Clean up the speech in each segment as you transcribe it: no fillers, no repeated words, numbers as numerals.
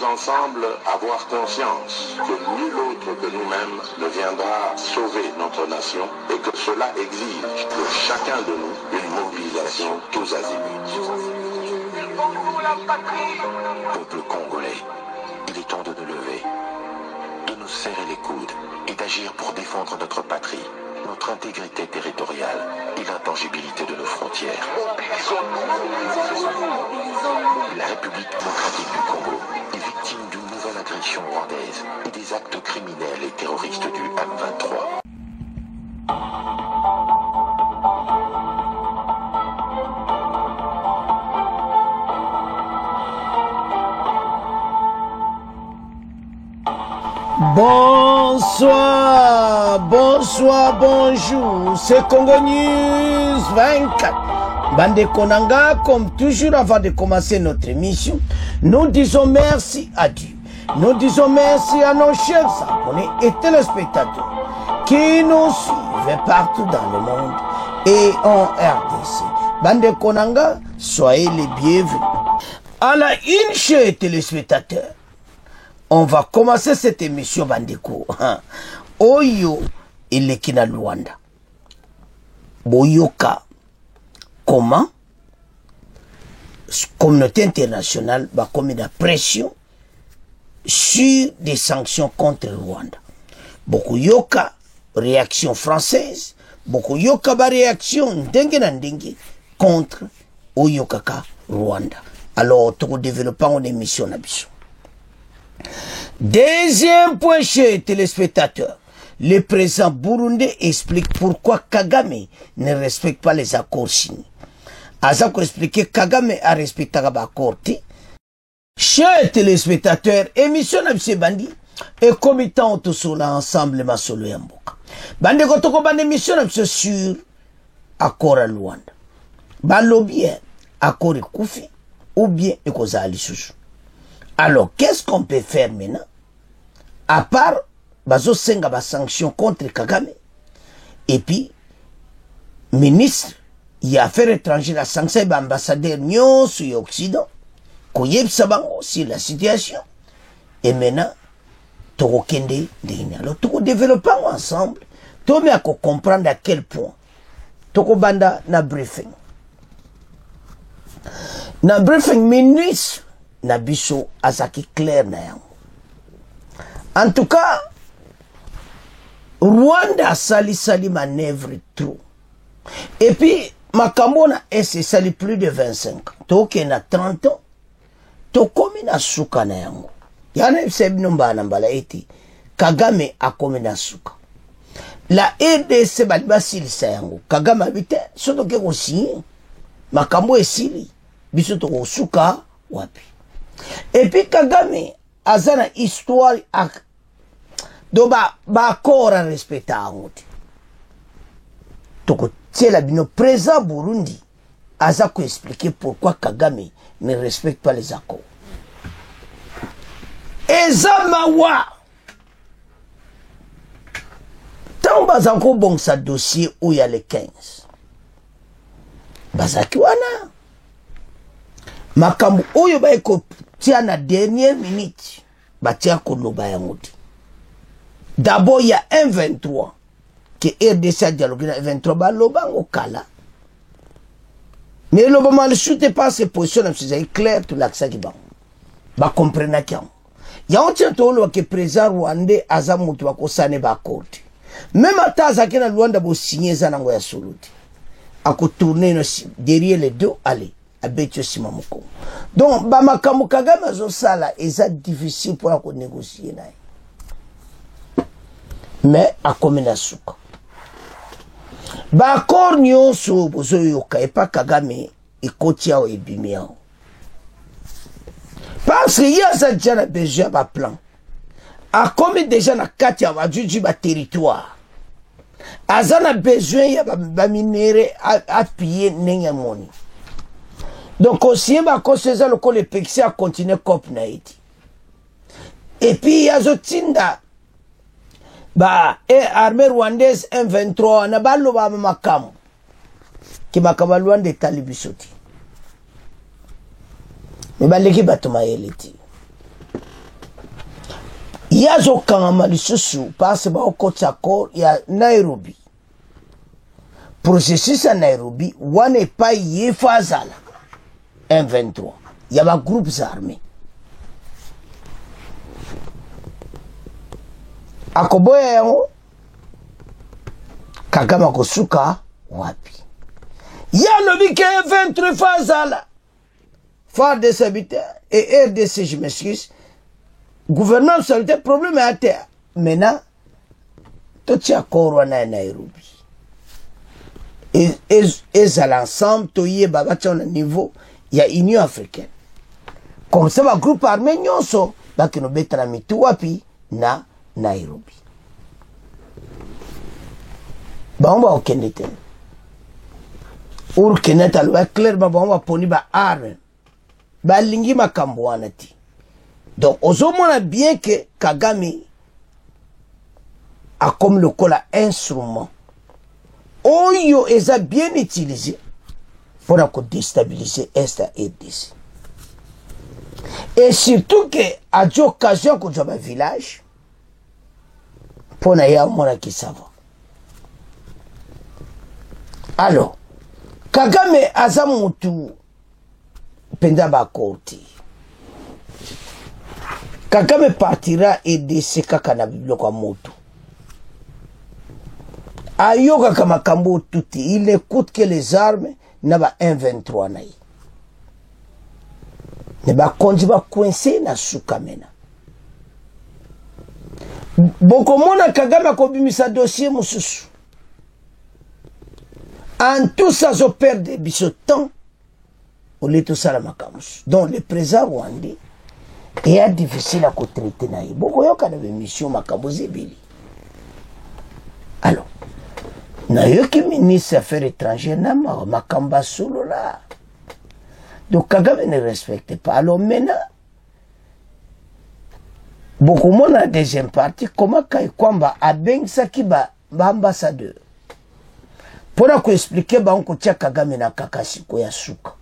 ensemble avoir conscience que nul autre que nous-mêmes ne viendra sauver notre nation et que cela exige de chacun de nous une mobilisation tous azimuts. Peuple congolais, il est temps de nous lever, de nous serrer les coudes et d'agir pour défendre notre patrie, notre intégrité territoriale et l'intangibilité de nos frontières. La République démocratique du Congo est victime d'une nouvelle agression rwandaise et des actes criminels et terroristes du M23. Bonsoir, bonsoir, bonjour, c'est Congo News 24. Bande Konanga, comme toujours avant de commencer notre émission, nous disons merci à Dieu. Nous disons merci à nos chers abonnés et téléspectateurs qui nous suivent partout dans le monde et en RDC. Bande Konanga, soyez les bienvenus. À la une, chers téléspectateurs, on va commencer cette émission Bandeko. Oyo Elekina Luanda. Boyoka. Comment communauté internationale va commettre la pression sur des sanctions contre le Rwanda. Beaucoup yoka réaction française, beaucoup yoka ba réaction dengue na dengue contre Oyokaka Rwanda. Alors, tout développant une émission nabiso. Deuxième point, chez téléspectateurs, le président burundais explique pourquoi Kagame ne respecte pas les accords signés. Azako explique Kagame a respecté les accords. Chers téléspectateurs, émission Nabise Bandi et comitant tout sur l'ensemble Masolo Yamboka. Bandi Kotoko Bandi émission Nabise sur accord à Luanda. Balo bien accord Koufi ou bien Ekozali Souchou. Alors, qu'est-ce qu'on peut faire maintenant? À part, bazo senga ba sanction contre Kagame. Et puis, ministre, il y a affaires étrangères, la sanction, ambassadeur, nyon, sur l'Occident, koyeb sabango, sur la situation. Et maintenant, toko kende de alors, toko développons ensemble, toko à comprendre à quel point, toko banda na briefing. Na briefing, ministre, Nabiso azaki clair na yango. En tout cas, Rwanda sali manœuvre trop. Et puis, Makamona ese sali plus de 25 ans. Toke na 30 ans. Tokomi na suka na yango. Yana sebi nomba nambala eti. Kagame akomi na suka. La RDC baliba sili sa yango. Kagame abite, soto ke kosinye. Makambo esili. Biso toko suka wapi. Et puis Kagame azana histoire ak do ba accord à respecter angote. Toko tiela bino présent Burundi azako expliquer pourquoi Kagame ne respecte pas les accords. Ezamawa tant bazako bon sa dossier où il y a les 15. Bazaki wana makambu oyo ba eko tia na dernière minute batia koloba yangote. D'abord il y a un 23 que RDC a dialogué na 23 ba loba ngokala. Mais loba mal chute pas ses positions c'est clair tout l'accès qui ba. Ba comprendre kian. Ya on tient to lo que président rwandais azamutu ba kosane ba accord. Même ataza kena Rwanda bo signer za nango ya soluti. Ako tourner derrière les deux aller. Donc, Bamakamu Kagame zo sala est difficile pour négocier. Mais à komena suka. Ba accord nyonso bozo yoka et pas Kagame et kotia o ebimia. Parce qu'il y a ça déjà besoin de plan. A comme déjà na kati ya wajuji ba territoire. Azana besoin ya ba minere à piller nenga moni. Donc, aussi, bah, quand c'est ça, le Pexi a continué comme Naïti. Et puis, il y a Zotinda, bah, armée rwandaise M23, n'a pas le Makam, qui m'a loin des talibisoti. Mais bah, l'équipe a tout maïliti. yazo kangama lisusu parce ba okotsa accord ya Nairobi processus à Nairobi wane pa yefazala M23 ya ba groupes armés akoboya yango Kagame kosuka wapi yalobi ke M23 fazala phare des habitants et RDC je m'excuse gouvernement solitaire problème à terre maintenant tout y accord wana Nairobi et à l'ensemble tout y est babati au niveau il y a Union africaine comme ça va groupe armé nyonso bakino betana mitu wapi na Nairobi baomba okende te ur keneta lo clair ba baomba poni ba arme ba lingi makambo wana ti donc ozomona bien que Kagame a comme le cola instrument oyo eza bien utilisé pour déstabiliser Est et RDC. Et surtout que à l'occasion que j'ai un village pour n'avoir mon qui savent. Alors Kagame azamutu penda ba korti. Kagame partira RDC kaka na biblo kwa moto. Ayoka kama kambo tuti, il n'écoute que les armes na ba M23 na yi. Ne ba konji ba coincé na suka mena. Boko mona Kagame kobimisa dossier mususu. En tout ça, je perds biso temps. Au lieu de ça, la makamus. Donc, le président rwandais est difficile à traiter. Beaucoup de mission makamuzi bili. Alors, na yoki ministre des Affaires étrangères na makamba solo là. Donc Kagame ne respecte pas. Alors maintenant, beaucoup de monde a deuxième partie. Comment Kwamba a ben saki ba ambassadeur. Pour expliquer ba on tia Kagame na kakasiko ya suka.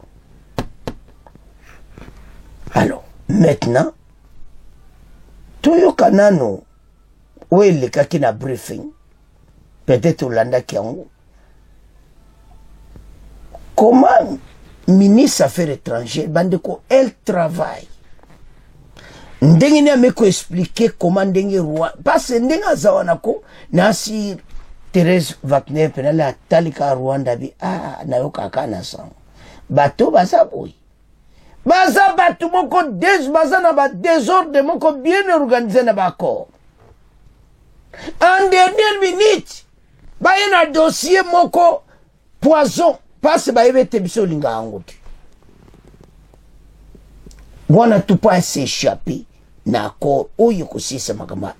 Alors maintenant, Toyo Kanano, où est le cas qui n'a briefing? Peut-être Hollanda qui a comment ministre des Affaires étrangères, Bandeko, elle travaille. Ndenge ne meko expliquer comment ndenge roi parce que ndenge azawanako nasi Thérèse Wagner penala talika Rwanda bi nayoka kana sang bato basaboy baza bato moko baza na ba désordre moko bien organisé na ba corps en dernière minute ba yena dossier moko poison parce ba yebete biso linga angote wana tout pas s'échapper na accord oyo kosisa makama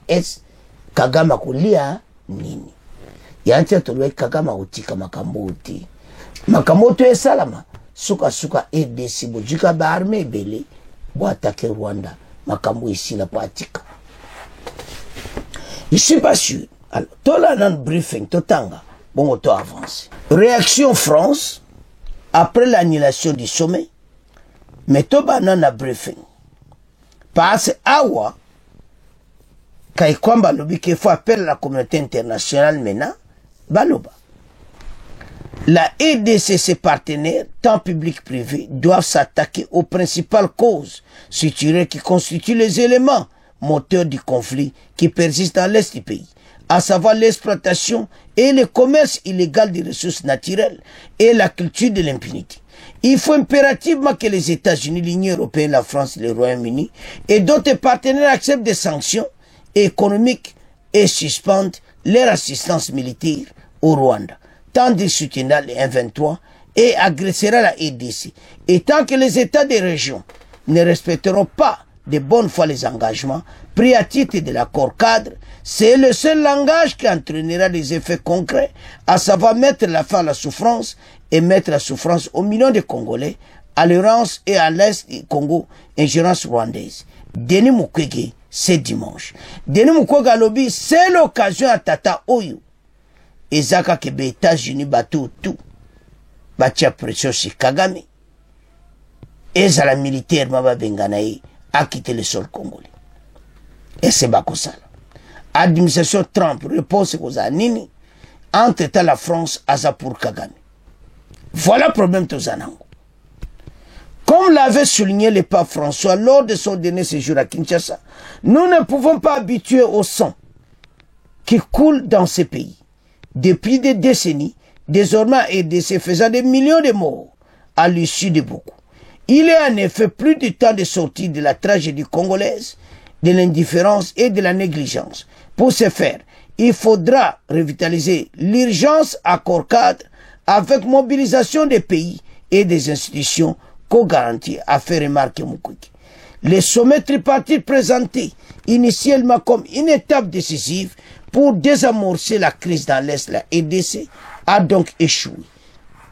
Kagame kulia nini yantia tolwe Kagame utika makambo uti makambo to esalama suka RDC bojika ba armée belé bo attaquer Rwanda makambo ici la pratique je suis pas sûr alors tola nan briefing totanga bon auto avance réaction France après l'annulation du sommet mais to banana briefing parce awa kai kwamba lobi qu'il faut appeler la communauté internationale maintenant baloba la RDC ses partenaires tant publics privés doivent s'attaquer aux principales causes structurelles qui constituent les éléments moteurs du conflit qui persistent dans l'est du pays, à savoir l'exploitation et le commerce illégal des ressources naturelles et la culture de l'impunité. Il faut impérativement que les États-Unis, l'Union européenne, la France, le Royaume-Uni et d'autres partenaires acceptent des sanctions économiques et suspendent leur assistance militaire au Rwanda, tant de soutenir les M23 et agressera la RDC. Et tant que les États des régions ne respecteront pas de bonne foi les engagements pris à titre de l'accord cadre, c'est le seul langage qui entraînera des effets concrets, à savoir mettre la fin à la souffrance et mettre la souffrance aux millions de Congolais, à l'Urance et à l'Est du Congo, ingérence rwandaise. Denis Mukwege, c'est dimanche. Denis Mukwege lobby, c'est l'occasion à Tata Oyo. Et Zaka Kebe, États-Unis, bateau tout. Batia pression sur Kagame. Et la militaire Maba Benganaï a quitté le sol congolais. Et c'est Bakosala. Administration Trump, réponse aux Nini. Entre-temps, la France, Aza pour Kagame. Voilà le problème de Zanango. Comme l'avait souligné le pape François lors de son dernier séjour à Kinshasa, nous ne pouvons pas habituer au sang qui coule dans ces pays. Depuis des décennies, désormais et de se faisant des millions de morts à l'issue de beaucoup. Il est en effet plus du temps de sortir de la tragédie congolaise, de l'indifférence et de la négligence. Pour ce faire, il faudra revitaliser l'urgence à corps cadre avec mobilisation des pays et des institutions co-garanties, a fait remarquer Mukwege. Le sommet tripartite présenté initialement comme une étape décisive pour désamorcer la crise dans l'Est, la RDC, a donc échoué.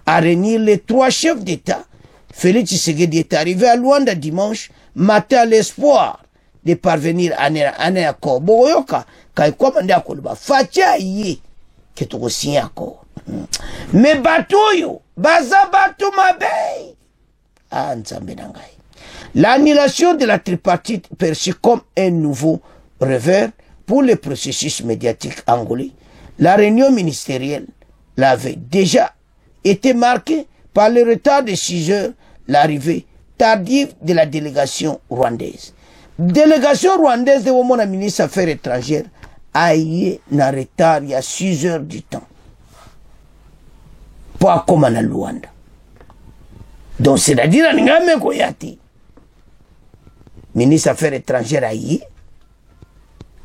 À réunir les trois chefs d'État, Félix Tshisekedi est arrivé à Luanda dimanche matin à l'espoir de parvenir à un accord. Boyoka, quand il a dit Fatia yé, que tu signes accord. Mais Batoyo, Baza Batou Mabey. Ah, Nzambe Nangai. L'annulation de la tripartite perçue comme un nouveau revers pour le processus médiatique angolais. La réunion ministérielle l'avait déjà été marquée par le retard de 6 heures, l'arrivée tardive de la délégation rwandaise. Délégation rwandaise de mon ministre des Affaires étrangères a eu un retard il y a 6 heures du temps. Pas comme en Luanda. Donc c'est-à-dire à Ngame Koyati. Ministre des Affaires étrangères a eu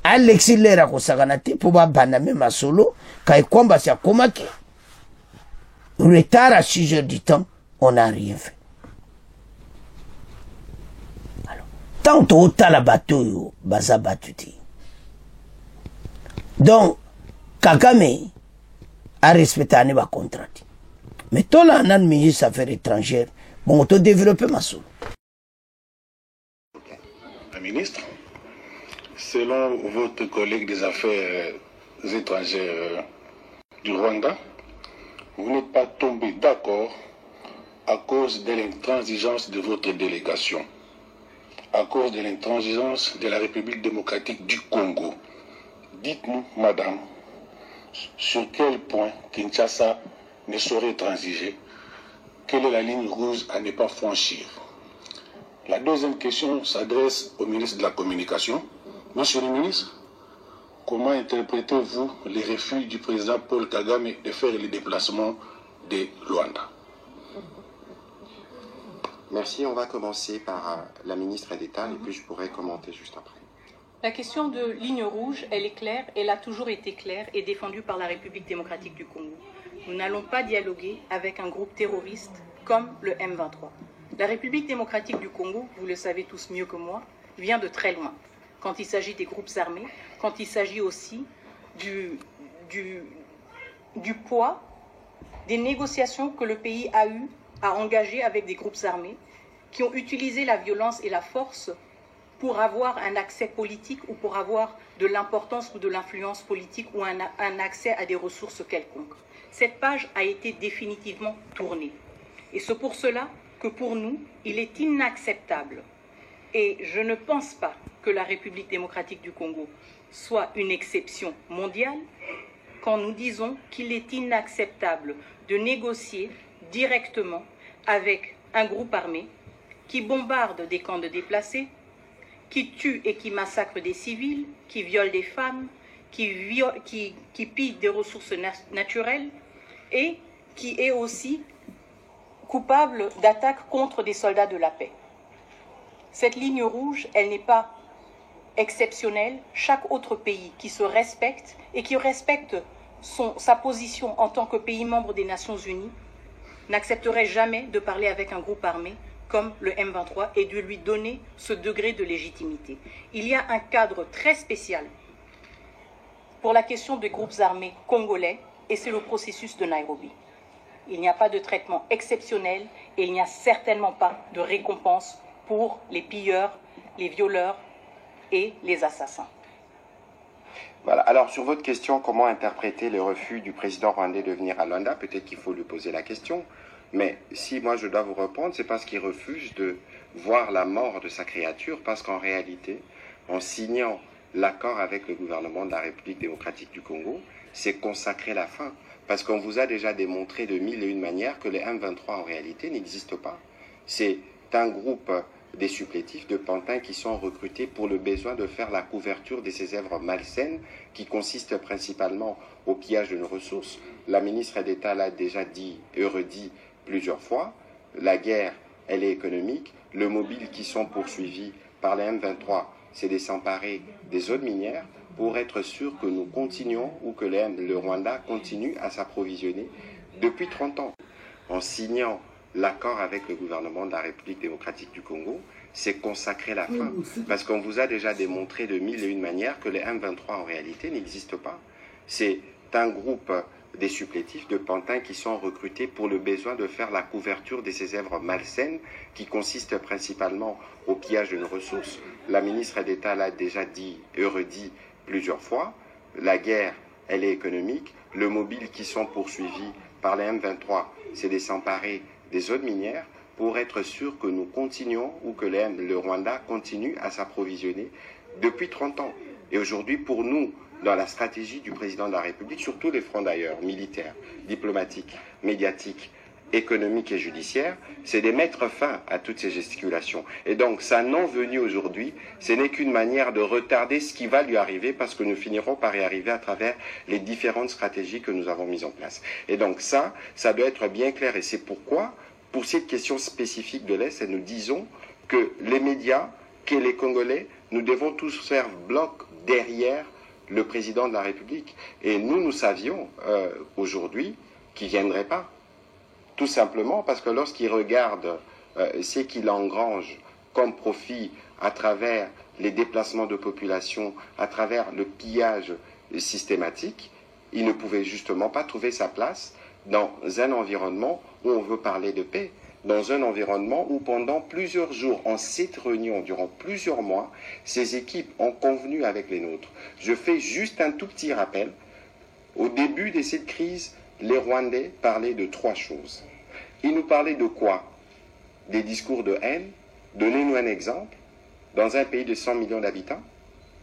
Alexis Lera Kosaganati pour baname masolo kai kwamba sia komaki. Retard à 6 heures du temps, on n'a rien fait. Alors, tant au la bateau, baza batuti. Donc, Kagame a respecté un contrat. Mais tout là, on a un ministre des Affaires étrangères, bon, on a développé ma soul. La ministre, selon votre collègue des Affaires étrangères du Rwanda, vous n'êtes pas tombé d'accord à cause de l'intransigeance de votre délégation, à cause de l'intransigeance de la République démocratique du Congo. Dites-nous, madame, sur quel point Kinshasa ne saurait transiger, quelle est la ligne rouge à ne pas franchir. La deuxième question s'adresse au ministre de la Communication. Monsieur le ministre, comment interprétez-vous les refus du président Paul Kagame de faire le déplacement de Luanda? Merci, on va commencer par la ministre d'État et puis je pourrai commenter juste après. La question de ligne rouge, elle est claire, elle a toujours été claire et défendue par la République démocratique du Congo. Nous n'allons pas dialoguer avec un groupe terroriste comme le M23. La République démocratique du Congo, vous le savez tous mieux que moi, vient de très loin. Quand il s'agit des groupes armés, quand il s'agit aussi du poids des négociations que le pays a eu à engager avec des groupes armés qui ont utilisé la violence et la force pour avoir un accès politique ou pour avoir de l'importance ou de l'influence politique ou un accès à des ressources quelconques. Cette page a été définitivement tournée. Et c'est pour cela que pour nous, il est inacceptable. Et je ne pense pas que la République démocratique du Congo soit une exception mondiale quand nous disons qu'il est inacceptable de négocier directement avec un groupe armé qui bombarde des camps de déplacés, qui tue et qui massacre des civils, qui viole des femmes, qui pille des ressources naturelles et qui est aussi coupable d'attaques contre des soldats de la paix. Cette ligne rouge, elle n'est pas exceptionnelle. Chaque autre pays qui se respecte et qui respecte sa position en tant que pays membre des Nations Unies n'accepterait jamais de parler avec un groupe armé comme le M23 et de lui donner ce degré de légitimité. Il y a un cadre très spécial pour la question des groupes armés congolais et c'est le processus de Nairobi. Il n'y a pas de traitement exceptionnel et il n'y a certainement pas de récompense pour les pilleurs, les violeurs et les assassins. Voilà. Alors, sur votre question, comment interpréter le refus du président rwandais de venir à Luanda? Peut-être qu'il faut lui poser la question. Mais si moi je dois vous répondre, c'est parce qu'il refuse de voir la mort de sa créature, parce qu'en réalité, en signant l'accord avec le gouvernement de la République démocratique du Congo, c'est consacrer la fin. Parce qu'on vous a déjà démontré de mille et une manières que les M23 en réalité n'existent pas. C'est un groupe des supplétifs de pantins qui sont recrutés pour le besoin de faire la couverture de ces œuvres malsaines qui consistent principalement au pillage de nos ressources. La ministre d'État l'a déjà dit et redit plusieurs fois, la guerre, elle est économique, le mobile qui sont poursuivis par les M23, c'est de s'emparer des zones minières pour être sûr que nous continuons ou que le Rwanda continue à s'approvisionner depuis 30 ans. En signant l'accord avec le gouvernement de la République démocratique du Congo, c'est consacrer la fin. Parce qu'on vous a déjà démontré de mille et une manières que les M23 en réalité n'existent pas. C'est un groupe des supplétifs de pantins qui sont recrutés pour le besoin de faire la couverture de ces œuvres malsaines qui consistent principalement au pillage de nos ressources. La ministre d'État l'a déjà dit et redit plusieurs fois, la guerre, elle est économique, le mobile qui sont poursuivis par les M23, c'est de s'emparer des zones minières pour être sûr que nous continuons ou que le Rwanda continue à s'approvisionner depuis 30 ans. Et aujourd'hui, pour nous, dans la stratégie du président de la République, sur tous les fronts d'ailleurs, militaires, diplomatiques, médiatiques, économiques et judiciaires, c'est de mettre fin à toutes ces gesticulations. Et donc, sa non-venue aujourd'hui, ce n'est qu'une manière de retarder ce qui va lui arriver parce que nous finirons par y arriver à travers les différentes stratégies que nous avons mises en place. Et donc ça doit être bien clair. Et c'est pourquoi, pour cette question spécifique de l'Est, nous disons que les médias, que les Congolais, nous devons tous faire bloc derrière le président de la République. Et nous savions aujourd'hui qu'il ne viendrait pas. Tout simplement parce que lorsqu'il regarde ce qu'il engrange comme profit à travers les déplacements de population, à travers le pillage systématique, il ne pouvait justement pas trouver sa place dans un environnement où on veut parler de paix, dans un environnement où pendant plusieurs jours, en cette réunion, durant plusieurs mois, ces équipes ont convenu avec les nôtres. Je fais juste un tout petit rappel. Au début de cette crise, les Rwandais parlaient de 3 choses. Ils nous parlaient de quoi? Des discours de haine. Donnez-nous un exemple. Dans un pays de 100 millions d'habitants,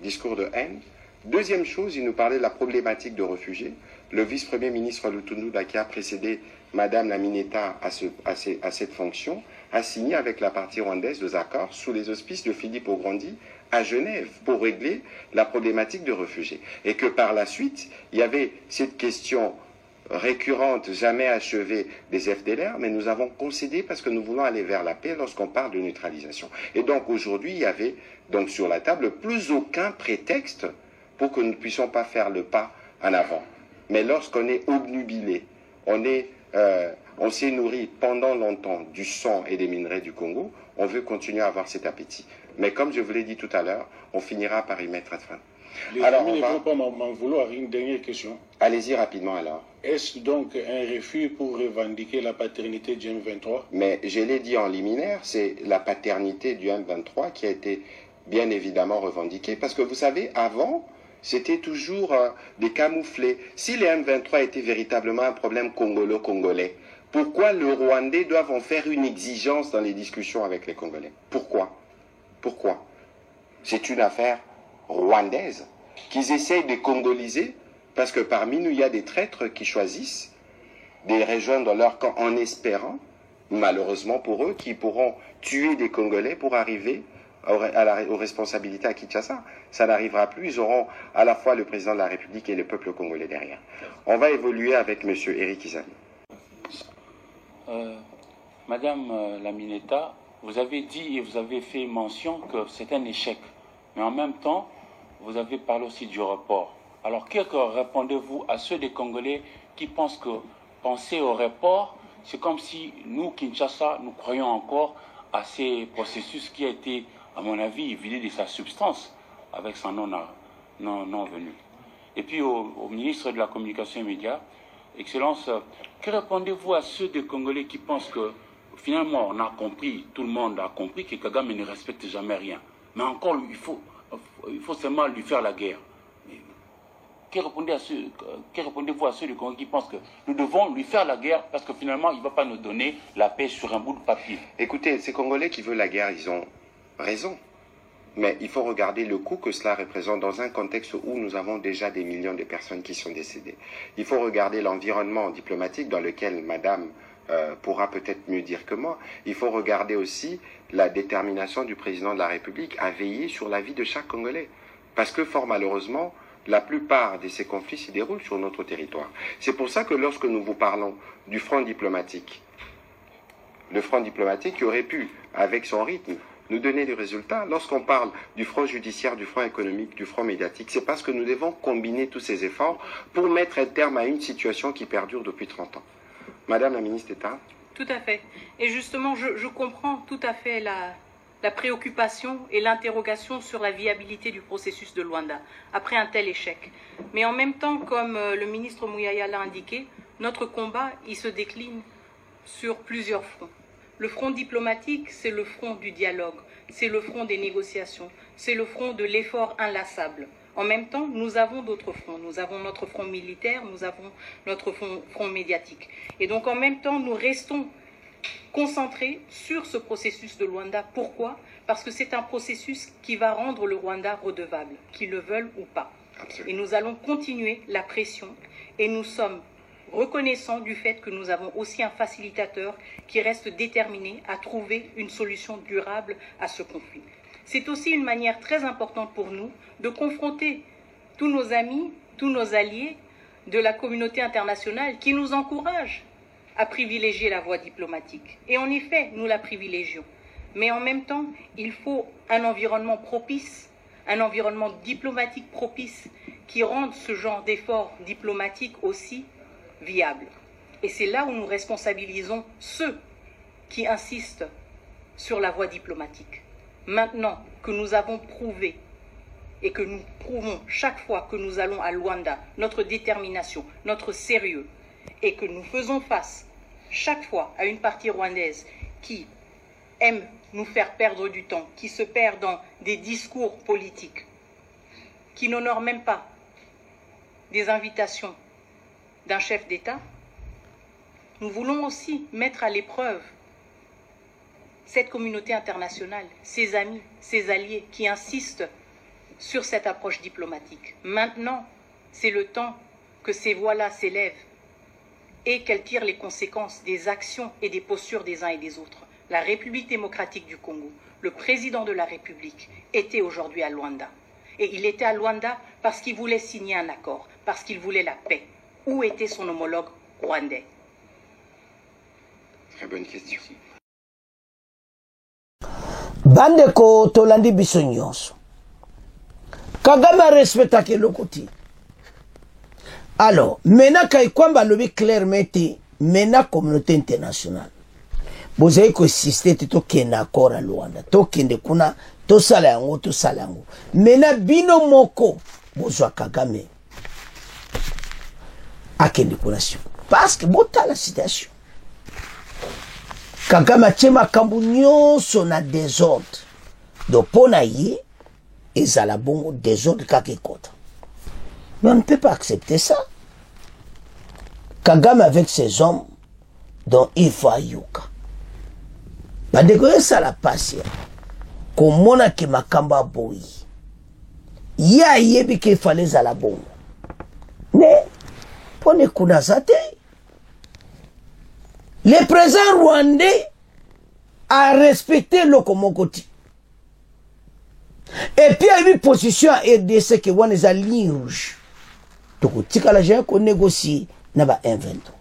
discours de haine. Deuxième chose, ils nous parlaient de la problématique de réfugiés. Le vice-premier ministre Lutunduba, qui a précédé Madame la Mineta à cette fonction, a signé avec la partie rwandaise des accords sous les auspices de Philippe Augrandi à Genève pour régler la problématique de réfugiés. Et que par la suite, il y avait cette question récurrente, jamais achevée des FDLR, mais nous avons concédé parce que nous voulons aller vers la paix lorsqu'on parle de neutralisation. Et donc aujourd'hui, il y avait donc sur la table plus aucun prétexte pour que nous ne puissions pas faire le pas en avant. Mais lorsqu'on est obnubilé, on s'est nourri pendant longtemps du sang et des minerais du Congo, on veut continuer à avoir cet appétit. Mais comme je vous l'ai dit tout à l'heure, on finira par y mettre fin. Les amis ne vont pas m'en vouloir. Une dernière question. Allez-y rapidement alors. Est-ce donc un refus pour revendiquer la paternité du M23? Mais je l'ai dit en liminaire, c'est la paternité du M23 qui a été bien évidemment revendiquée. Parce que vous savez, avant, c'était toujours des camouflés. Si les M23 étaient véritablement un problème congolo-congolais, pourquoi le Rwandais doit en faire une exigence dans les discussions avec les Congolais? Pourquoi? Pourquoi? C'est une affaire rwandaise qu'ils essayent de congoliser parce que parmi nous, il y a des traîtres qui choisissent de les rejoindre dans leur camp en espérant, malheureusement pour eux, qu'ils pourront tuer des Congolais pour arriver aux responsabilités à Kinshasa. Ça n'arrivera plus. Ils auront à la fois le président de la République et le peuple congolais derrière. On va évoluer avec M. Eric Izani. Madame la Mineta, vous avez dit et vous avez fait mention que c'est un échec. Mais en même temps, vous avez parlé aussi du report. Alors, que répondez-vous à ceux des Congolais qui pensent que penser au report, c'est comme si nous, Kinshasa, nous croyons encore à ces processus qui a été, à mon avis, vidé de sa substance avec son non-venue. Et puis au ministre de la Communication et Médias, Excellence, que répondez-vous à ceux des Congolais qui pensent que finalement on a compris, tout le monde a compris que Kagame ne respecte jamais rien. Mais encore, il faut seulement lui faire la guerre. Que répondez-vous à ceux du Congo qui pensent que nous devons lui faire la guerre parce que finalement il ne va pas nous donner la paix sur un bout de papier? Écoutez, ces Congolais qui veulent la guerre, ils ont raison. mais il faut regarder le coût que cela représente dans un contexte où nous avons déjà des millions de personnes qui sont décédées. Il faut regarder l'environnement diplomatique dans lequel Madame pourra peut-être mieux dire que moi. Il faut regarder aussi la détermination du président de la République à veiller sur la vie de chaque Congolais. Parce que fort malheureusement, la plupart de ces conflits se déroulent sur notre territoire. C'est pour ça que lorsque nous vous parlons du front diplomatique, le front diplomatique qui aurait pu, avec son rythme, nous donner des résultats. Lorsqu'on parle du front judiciaire, du front économique, du front médiatique, c'est parce que nous devons combiner tous ces efforts pour mettre un terme à une situation qui perdure depuis 30 ans. Madame la ministre d'État. Tout à fait. Et justement, je comprends tout à fait la préoccupation et l'interrogation sur la viabilité du processus de Luanda après un tel échec. Mais en même temps, comme le ministre Mouyaya l'a indiqué, notre combat, il se décline sur plusieurs fronts. Le front diplomatique, c'est le front du dialogue, c'est le front des négociations, c'est le front de l'effort inlassable. En même temps, nous avons d'autres fronts. Nous avons notre front militaire, nous avons notre front médiatique. Et donc, en même temps, nous restons concentrés sur ce processus de Luanda. Pourquoi? Parce que c'est un processus qui va rendre le Rwanda redevable, qu'ils le veulent ou pas. Absolument. Et nous allons continuer la pression et nous sommes reconnaissants du fait que nous avons aussi un facilitateur qui reste déterminé à trouver une solution durable à ce conflit. C'est aussi une manière très importante pour nous de confronter tous nos amis, tous nos alliés de la communauté internationale qui nous encouragent à privilégier la voie diplomatique. Et en effet, nous la privilégions. Mais en même temps, il faut un environnement propice, un environnement diplomatique propice qui rende ce genre d'effort diplomatique aussi viable. Et c'est là où nous responsabilisons ceux qui insistent sur la voie diplomatique. Maintenant que nous avons prouvé et que nous prouvons chaque fois que nous allons à Luanda notre détermination, notre sérieux, et que nous faisons face chaque fois à une partie rwandaise qui aime nous faire perdre du temps, qui se perd dans des discours politiques, qui n'honore même pas des invitations d'un chef d'État, nous voulons aussi mettre à l'épreuve cette communauté internationale, ses amis, ses alliés qui insistent sur cette approche diplomatique. Maintenant, c'est le temps que ces voix-là s'élèvent et qu'elles tirent les conséquences des actions et des postures des uns et des autres. La République démocratique du Congo, le président de la République, était aujourd'hui à Luanda. Et il était à Luanda parce qu'il voulait signer un accord, parce qu'il voulait la paix. Où était son homologue rwandais? Très bonne question. Bandeko tolandi biso nyonso. Kagame respectaki lokoti. Alors, maintenant kai kwamba lobi clairement mena communauté internationale. Bozai ko insiste to kena accord à Luanda. To kende kuna to sala yango to sala yango. Mena bino moko bozwa Kagame. Akende kuna sio. Parce que bota la situation. Kagame chema kambu nyonso na désordre. Donc pona yi ezala bongo désordre kakekota. Mais on ne peut pas accepter ça. Kagame avec ses hommes dont il faut ayuka. Bandeko ça la passe. Komona ke makamba boy. Ya yebi ke fallait zala bongo. Mais pone kuna zate. Le président rwandais a respecté le Komokoti. Et puis il y a eu une position à RDC qui est la ligne rouge. Donc, si on négocie, on va inventer.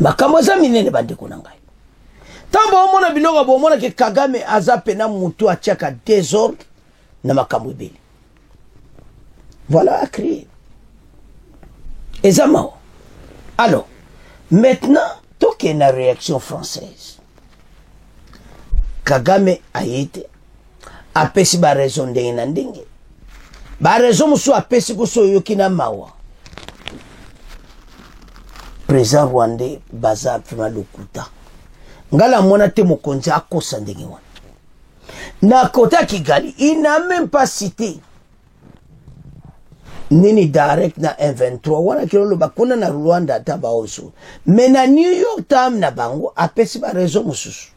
Mais comment ça, mine ne bande konanga? Tant bon mona bilonga bon mona que Kagame azape na mutu a tchaka désordre na makambo beli. Voilà à crier. Ezamao. Alors, maintenant, tout qu'il y a une réaction française. Kagame a été a pesi ba raison ndenge na ndenge. Ba raison musu a pesi kuso yokina mawa. Président rwandais baza prima lokuta. Ngala mona te mokonzi akosa ndenge wana. Na kota Kigali, il n'a même pas cité nini direct na M23 wana kilolo bakona na Rwanda taba oso. Mais na New York Times na bango a pesi ba raison mususu.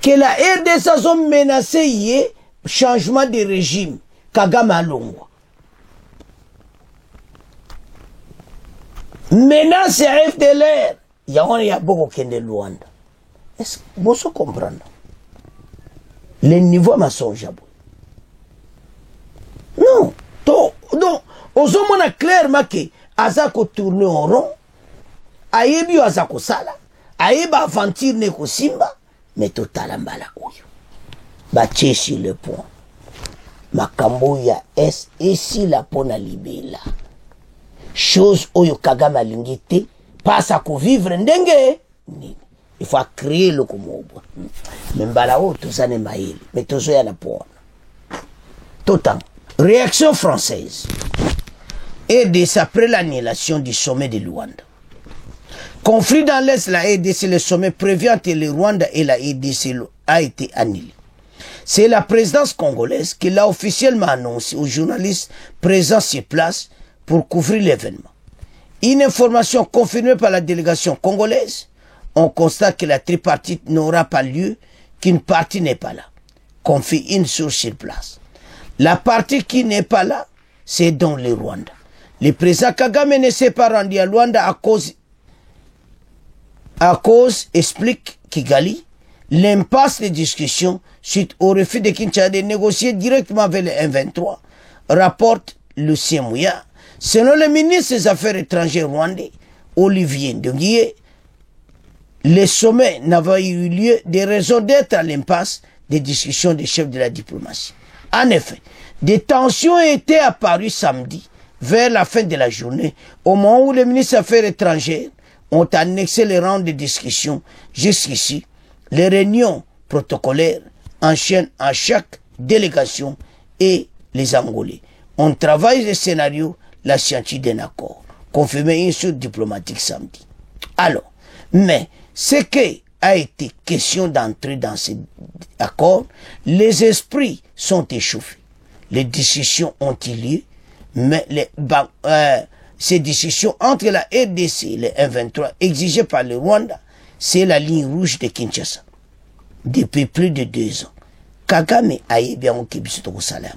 que la RDC a menacé hier changement de régime. Kagame Alongwa. Menace à FDLR. Il y a beaucoup de Luanda. Est-ce que vous comprenez? Le niveau mensonge. Non. Donc, aux hommes, on a clairement que Azako tourne en rond. Ayebi Azako sala. Ayeba aventure neko simba. Mais total mbala oyo. Bache sur le point. Makambo ya es ici la pona libela. Chose oyo Kagame alingite. Passe à vivre ndenge. Il faut créer le komobo. Mais mbala o tout ça n'est maïl. Mais tout ça y a la pona. Total. Réaction française. Et dès après l'annulation du sommet de Luanda. Conflit dans l'Est, la RDC, le sommet prévu entre le Rwanda et la RDC a été annulé. C'est la présidence congolaise qui l'a officiellement annoncé aux journalistes présents sur place pour couvrir l'événement. Une information confirmée par la délégation congolaise, on constate que la tripartite n'aura pas lieu, qu'une partie n'est pas là. Confie une source sur place. La partie qui n'est pas là, c'est donc le Rwanda. Le président Kagame ne s'est pas rendu à Luanda à cause, explique Kigali, l'impasse des discussions suite au refus de Kinshasa de négocier directement avec le M23, rapporte Lucien Mouya. Selon le ministre des Affaires étrangères rwandais, Olivier Nduhungirehe, le sommet n'avait eu lieu des raisons d'être à l'impasse des discussions des chefs de la diplomatie. En effet, des tensions étaient apparues samedi, vers la fin de la journée, au moment où les ministres des Affaires étrangères ont annexé les rangs de discussion. Jusqu'ici, les réunions protocolaires enchaînent à chaque délégation et les Angolais. On travaille le scénario, la scientifique d'un accord, confirmé une source diplomatique samedi. Alors, mais ce qui a été question d'entrer dans cet accord, les esprits sont échauffés. Les discussions ont eu lieu, mais ces discussions entre la RDC et le M23 exigées par le Rwanda, c'est la ligne rouge de Kinshasa. Depuis plus de 2 ans, Kagame a eu bien au Kibisuto Salaam.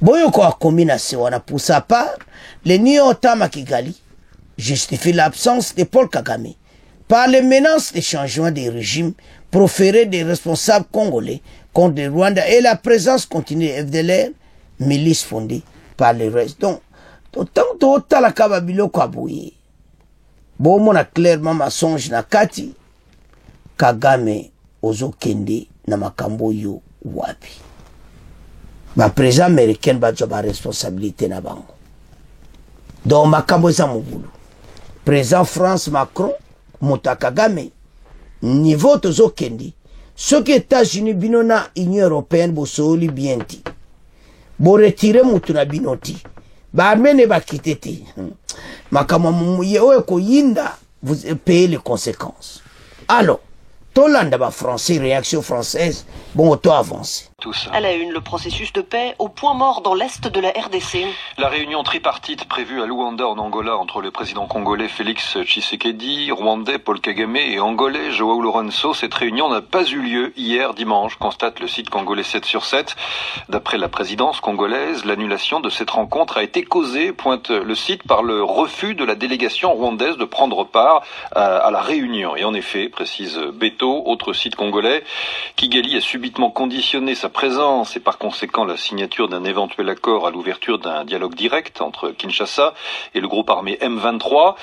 Boyoko a combination pour sa part, le Nyotama Kigali justifie l'absence de Paul Kagame par les menaces de changement de régime proférées des responsables congolais contre le Rwanda et la présence continue de FDLR, milice fondée par les restes. Donc, tant la kababilo kwa bouye. Bon, on a clairement mensonge na kati. Kagame ozo kende na makambo yo wapi. Ma président américain ba joba responsabilité na bango. Donc makambo za mubulu. Président France Macron, Mota Kagame, niveau tozo kende. Ce que États-Unis binona Union européenne bo sooli bienti. Bo retirer mutuna binoti. Ba mene ba kitete. Makama mumuye oe ko yinda, vous payez les conséquences. Alors, Tolanda ba français, réaction française, bon auto avancé. À la une, le processus de paix au point mort dans l'est de la RDC. La réunion tripartite prévue à Luanda en Angola entre le président congolais Félix Tshisekedi, rwandais Paul Kagame et angolais João Lourenço, cette réunion n'a pas eu lieu hier dimanche, constate le site congolais 7/7. D'après la présidence congolaise, l'annulation de cette rencontre a été causée, pointe le site, par le refus de la délégation rwandaise de prendre part à la réunion. Et en effet, précise Beto, autre site congolais, Kigali a subitement conditionné sa présence et par conséquent la signature d'un éventuel accord à l'ouverture d'un dialogue direct entre Kinshasa et le groupe armé M23,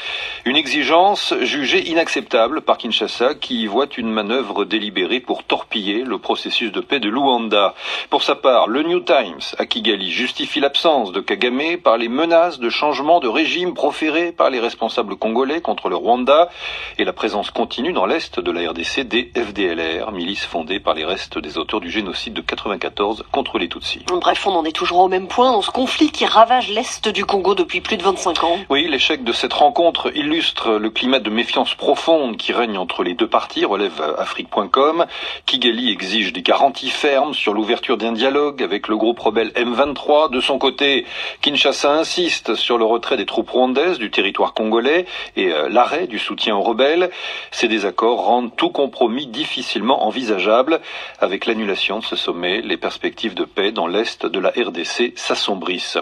une exigence jugée inacceptable par Kinshasa qui voit une manœuvre délibérée pour torpiller le processus de paix de Luanda. Pour sa part, le New Times à Kigali justifie l'absence de Kagame par les menaces de changement de régime proférées par les responsables congolais contre le Rwanda et la présence continue dans l'est de la RDC des FDLR, milice fondée par les restes des auteurs du génocide de 1994. 1994 contre les Tutsis. Bref, on en est toujours au même point dans ce conflit qui ravage l'Est du Congo depuis plus de 25 ans. Oui, l'échec de cette rencontre illustre le climat de méfiance profonde qui règne entre les deux parties, relève Afrique.com. Kigali exige des garanties fermes sur l'ouverture d'un dialogue avec le groupe rebelle M23. De son côté, Kinshasa insiste sur le retrait des troupes rwandaises du territoire congolais et l'arrêt du soutien aux rebelles. Ces désaccords rendent tout compromis difficilement envisageable. Avec l'annulation de ce sommet, les perspectives de paix dans l'est de la RDC s'assombrissent.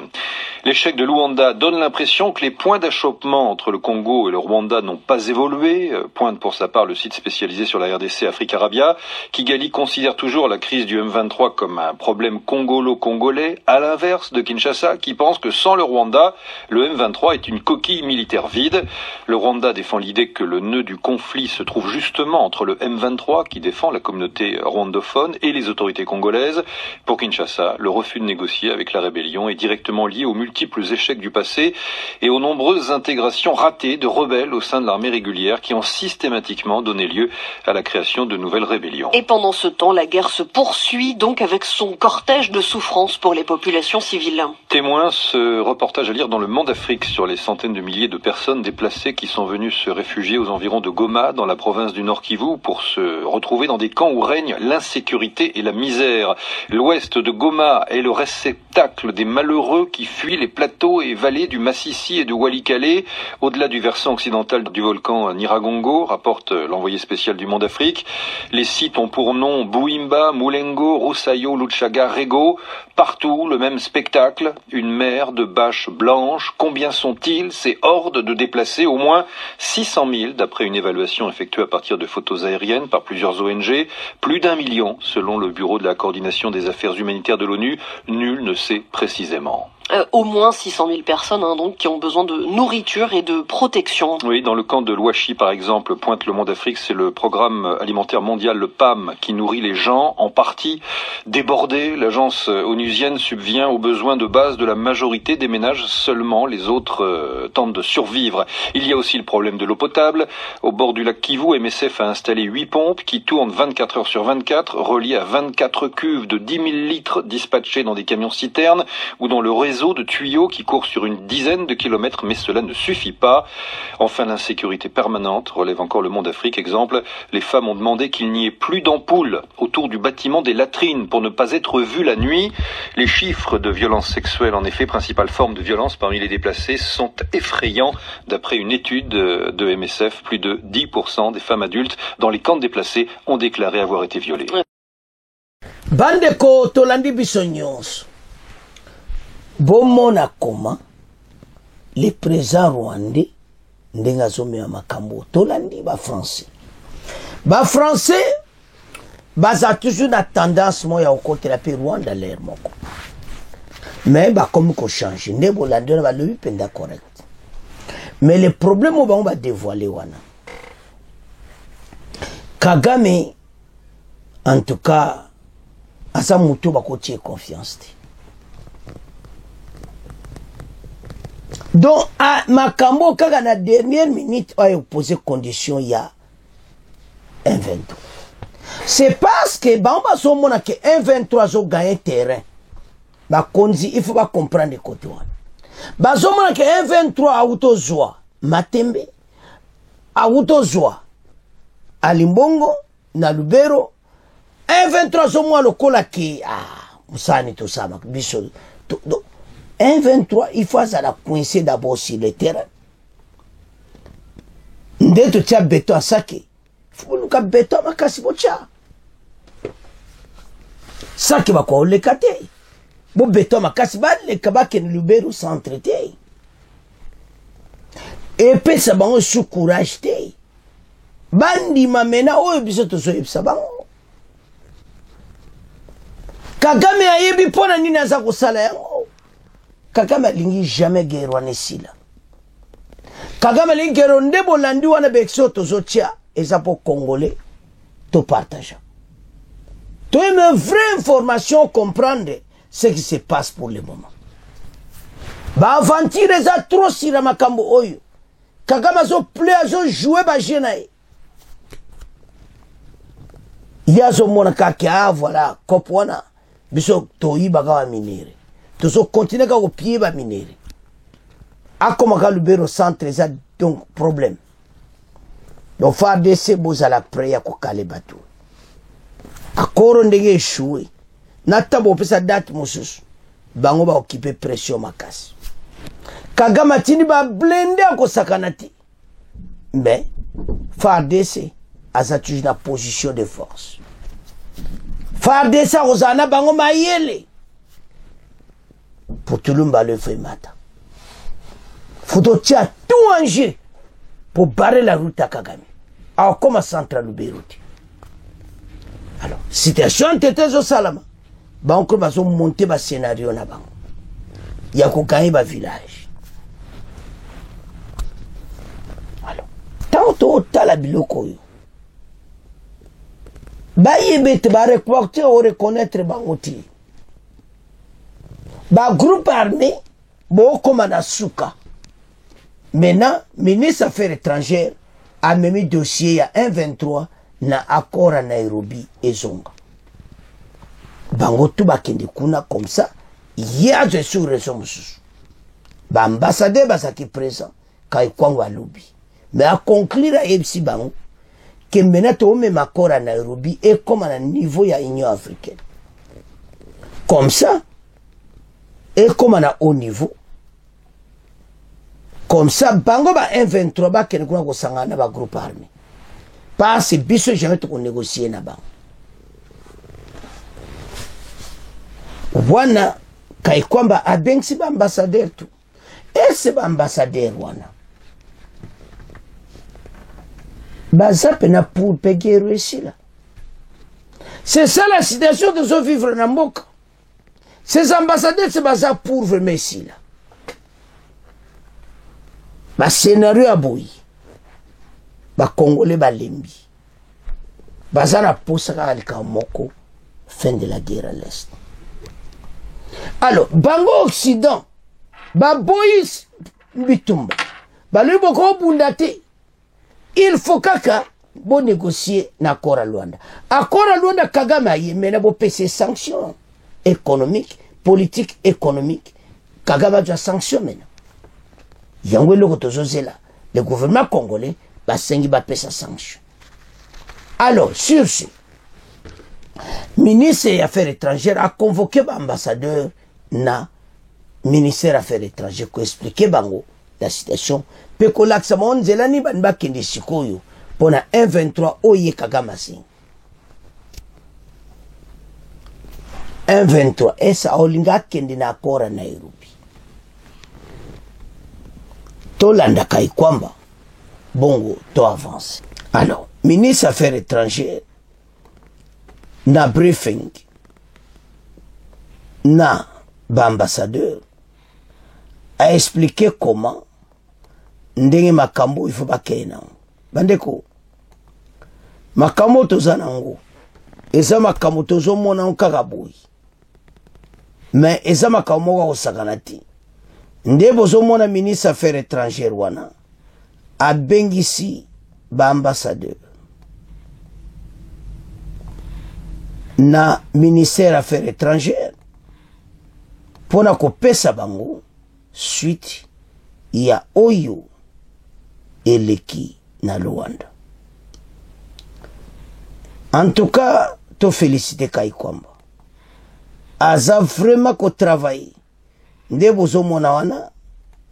L'échec de Luanda donne l'impression que les points d'achoppement entre le Congo et le Rwanda n'ont pas évolué, pointe pour sa part le site spécialisé sur la RDC Afrique Arabia. Kigali considère toujours la crise du M23 comme un problème congolo-congolais, à l'inverse de Kinshasa qui pense que sans le Rwanda, le M23 est une coquille militaire vide. Le Rwanda défend l'idée que le nœud du conflit se trouve justement entre le M23 qui défend la communauté rwandophone et les autorités congolaises. Pour Kinshasa, le refus de négocier avec la rébellion est directement lié aux multiples échecs du passé et aux nombreuses intégrations ratées de rebelles au sein de l'armée régulière qui ont systématiquement donné lieu à la création de nouvelles rébellions. Et pendant ce temps, la guerre se poursuit donc avec son cortège de souffrances pour les populations civiles. Témoin, ce reportage à lire dans Le Monde Afrique sur les centaines de milliers de personnes déplacées qui sont venues se réfugier aux environs de Goma, dans la province du Nord Kivu, pour se retrouver dans des camps où règne l'insécurité et la misère. L'ouest de Goma est le réceptacle des malheureux qui fuient les plateaux et vallées du Massissi et de Walikale, au-delà du versant occidental du volcan Nyiragongo, rapporte l'envoyé spécial du Monde Afrique. Les sites ont pour nom Bouimba, Moulengo, Roussayo, Luchaga, Rego. Partout, le même spectacle, une mer de bâches blanches. Combien sont-ils, ces hordes de déplacés? Au moins 600 000, d'après une évaluation effectuée à partir de photos aériennes par plusieurs ONG. Plus d'1 million, selon le Bureau de la coordination des affaires humanitaires de l'ONU. Nul ne sait précisément. Au moins 600 000 personnes donc, qui ont besoin de nourriture et de protection. Oui, dans le camp de Louachi, par exemple, pointe Le Monde Afrique, c'est le programme alimentaire mondial, le PAM, qui nourrit les gens, en partie débordés. L'agence onusienne subvient aux besoins de base de la majorité des ménages, seulement les autres tentent de survivre. Il y a aussi le problème de l'eau potable. Au bord du lac Kivu, MSF a installé 8 pompes qui tournent 24 heures sur 24, reliées à 24 cuves de 10 000 litres dispatchés dans des camions-citernes ou dans le réseau de tuyaux qui court sur une dizaine de kilomètres, mais cela ne suffit pas. Enfin, l'insécurité permanente, relève encore Le Monde Afrique. Exemple, les femmes ont demandé qu'il n'y ait plus d'ampoules autour du bâtiment des latrines pour ne pas être vues la nuit. Les chiffres de violences sexuelles, en effet, principale forme de violence parmi les déplacés, sont effrayants. D'après une étude de MSF, plus de 10% des femmes adultes dans les camps de déplacés ont déclaré avoir été violées. Bandeko tolandi biso nyonso bomona koma le président rwandais ndenge azomema makambo tolandi bafrançais baza toujours na tendance moya okotela mpe rwanda l'air moko mais bakomi kochange nde bolandi wana balobi mpenza correct mais le problème oyo bango badévoile wana Kagame en tout cas aza moto bakotie confiance te. Donc à makambo kaka na dernière minute a posé condition ya 1-23. C'est parce que bamba somona que 1-23 zo gagné terrain. Ba konzi il faut pas comprendre côté wana. Ba somona que 1-23 autozoa Matembe autozoa Alimbongo na Lubero 1-23 zo mwa lokola ki musani to sama biso 1-23, il faut la coincer d'abord sur le terrain. Ndето tia béton à saké. Faut luka béton makasi bocha. Saké ba ko le kate. Bo béton makasi ba le kabake ni Lubero sans traiter. Et puis ça bango sous courage te. Bandi mamena oyo biso to so yebisa bango. Kagame ayebi pona nini aza kosala yango. Kagame lingi jamais guerre wana sila. Kagame lingi guerre ndebo landi wana bekso tozotia eza pour congolais to partage. To une vraie information comprendre ce qui se passe pour le moment. Ba aventure eza trop sila makambo oyo. Kagame zo play zo jouer ba jenae. Yazo mona kaki voilà kopwana biso toyiba ka minere tozo continuer ka kopiye ba minere akomaka lubero centre eza donc problème donc FARDC bozala prêt ya kokale bato akoro ndenge échoué nata bopesa date mosusu bango baokipe pression makasi Kagame atindi ba blende akosakana te mais FARDC aza toujours na position de force FARDC akozala bango mayele pour tulumba le fait mata faut tia tout en jeu pour barrer la route à Kagame alors comme à central Lubero. Alors situation tete zo salama banko bazo monter ba scénario na bango ya ko gagner ba village. Alors tant tala biloko yo ba yebete ba reporter ou reconnaître bango ti ba groupe armé bo komanda suka. Maintenant, ministre des Affaires étrangères a mis dossier à 1-23 na accord à Nairobi et Zonga. Bango tout bakende kuna comme ça, hier je suis raison mususu. Ba ambassadeur basaki présent kai kwangwa lobby. Mais à conclure à ebsi bango que maintenant to même accord à Nairobi et comme à niveau ya Union africaine. Comme ça et comme à haut niveau. Comme ça, bango ba 1-23 ba kene kuna kosangana ba groupe armé. Parce que biso jamais to négocier na bango. Wana kai kwamba abengsi ba ambassadeur tu. Ese ba ambassadeur wana. Baza pena pour payer ici là. C'est ça la situation de zo vivre na mboka. Ces ambassadeurs c'est baza pour vraiment ici là. Ba scénario aboyi ba congolais ba lembi bazana posaka alika moko fin de la guerre à l'est. Alors bango occident ba boyi bitumba ba lui boko bundate il faut kaka bo négocier na accord à Luanda. Accord à Luanda Kagame aye mena bo pese sanctions économiques, politiques, économiques. Kagame a sanctions maintenant. Le gouvernement congolais va payer sa sanction. Alors, sur ce, le ministre des Affaires étrangères a convoqué l'ambassadeur na ministère des Affaires étrangères pour expliquer la situation. Pour que l'accent zelani banba kende sikoyo pour na 1-23 oye Kagame 1-23 esa olinga kende na accord à Nairobi. Tolanda kai kwamba bongo to avance. Alors, ministre des Affaires étrangères na briefing na ambassadeur a expliqué comment ndenge makambo il faut bakena. Bandeko makambo tozanango eza makambo tozomona kaka boyi. Mais eza makambo ko sakanati. Nde bozomona ministre affaires étrangères wana abengisi ba ambassadeur na ministère affaires étrangères pona kopesa bango suite ya oyo eleki na Luanda. En tout cas, to féliciter Kaikwamba. Aza vraiment ko travailler. Nde bozomona wana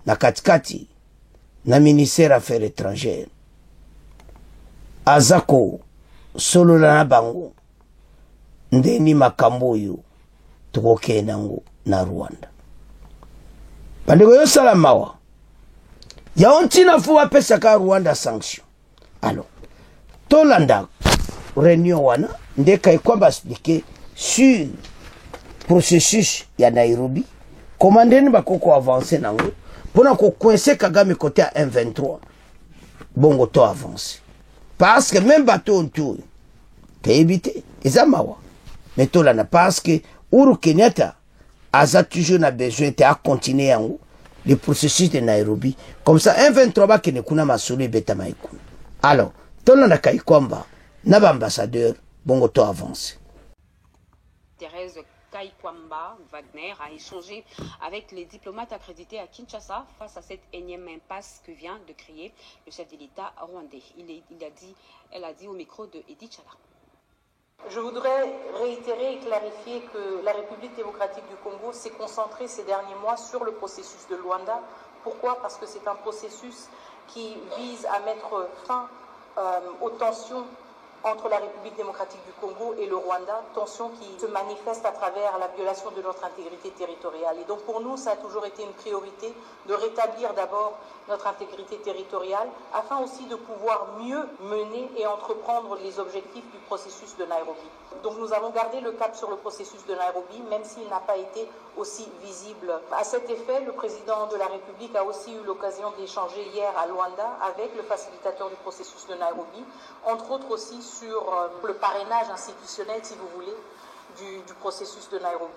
na katikati na ministère affaires étrangères azako solo na bango nde ni makambo yo tukokenango na Rwanda. Bandeko yo salamawa ya ontina fuwa pesa ka Rwanda sanction. Alors tolanda réunion wana nde Kaikwamba expliquer sur processus ya Nairobi. Commandez bakoko avancer nango pona ko coincer Kagame côté à 1-23 bongo to avance parce que même bateau tout te éviter ezamawa mais to là parce que Uhuru Kenyatta a toujours na besoin de continuer yango le processus de Nairobi comme ça 1-23 ba kene kuna masolo beta maikuna. Alors to là na Kaikwamba na ba ambassadeur bongo to avance. Blaise Kaikwamba Wagner a échangé avec les diplomates accrédités à Kinshasa face à cette énième impasse que vient de créer le chef de l'État rwandais. Elle a dit au micro de Edith Chala. Je voudrais réitérer et clarifier que la République démocratique du Congo s'est concentrée ces derniers mois sur le processus de Luanda. Pourquoi? Parce que c'est un processus qui vise à mettre fin aux tensions entre la République démocratique du Congo et le Rwanda, tensions qui se manifestent à travers la violation de notre intégrité territoriale. Et donc pour nous, ça a toujours été une priorité de rétablir d'abord notre intégrité territoriale, afin aussi de pouvoir mieux mener et entreprendre les objectifs du processus de Nairobi. Donc nous avons gardé le cap sur le processus de Nairobi, même s'il n'a pas été aussi visible. À cet effet, le président de la République a aussi eu l'occasion d'échanger hier à Luanda avec le facilitateur du processus de Nairobi, entre autres aussi sur le parrainage institutionnel, si vous voulez, du processus de Nairobi.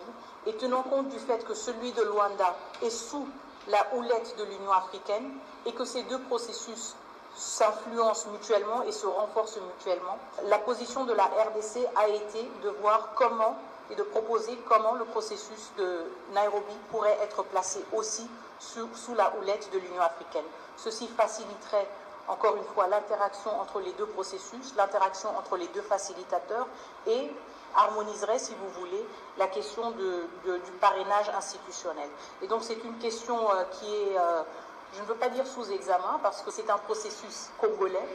Et tenant compte du fait que celui de Luanda est sous la houlette de l'Union africaine et que ces deux processus s'influencent mutuellement et se renforcent mutuellement, la position de la RDC a été de voir comment et de proposer comment le processus de Nairobi pourrait être placé aussi sous la houlette de l'Union africaine. Ceci faciliterait encore une fois l'interaction entre les deux processus, l'interaction entre les deux facilitateurs et harmoniserait, si vous voulez, la question du parrainage institutionnel. Et donc c'est une question qui est, je ne veux pas dire sous examen, parce que c'est un processus congolais.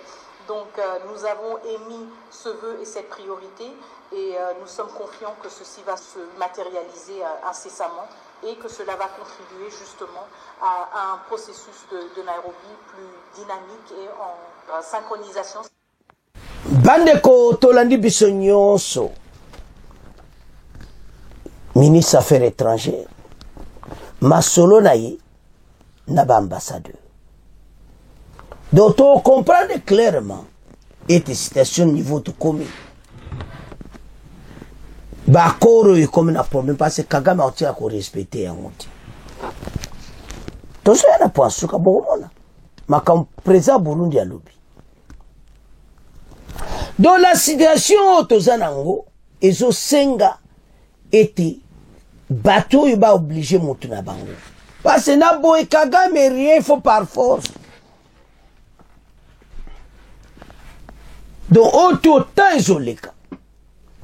Donc nous avons émis ce vœu et cette priorité, et nous sommes confiants que ceci va se matérialiser incessamment, et que cela va contribuer justement à un processus de Nairobi plus dynamique et en synchronisation. Bandeko tolandi biso nyonso ministre affaires étrangères masolo na ye na ba ambassadeur. Donc on comprend clairement et situation niveau de commune. Ba koro est comme un problème parce que Kagame a aussi à respecter un outil. Donc ça n'a pas su ka bomona. Ma comme président Burundi à lobby. Dans la situation tozanango ezo senga était bateau il va obliger mutu na bango. Parce que na boy Kagame rien faut par force. Donc autant isoleka.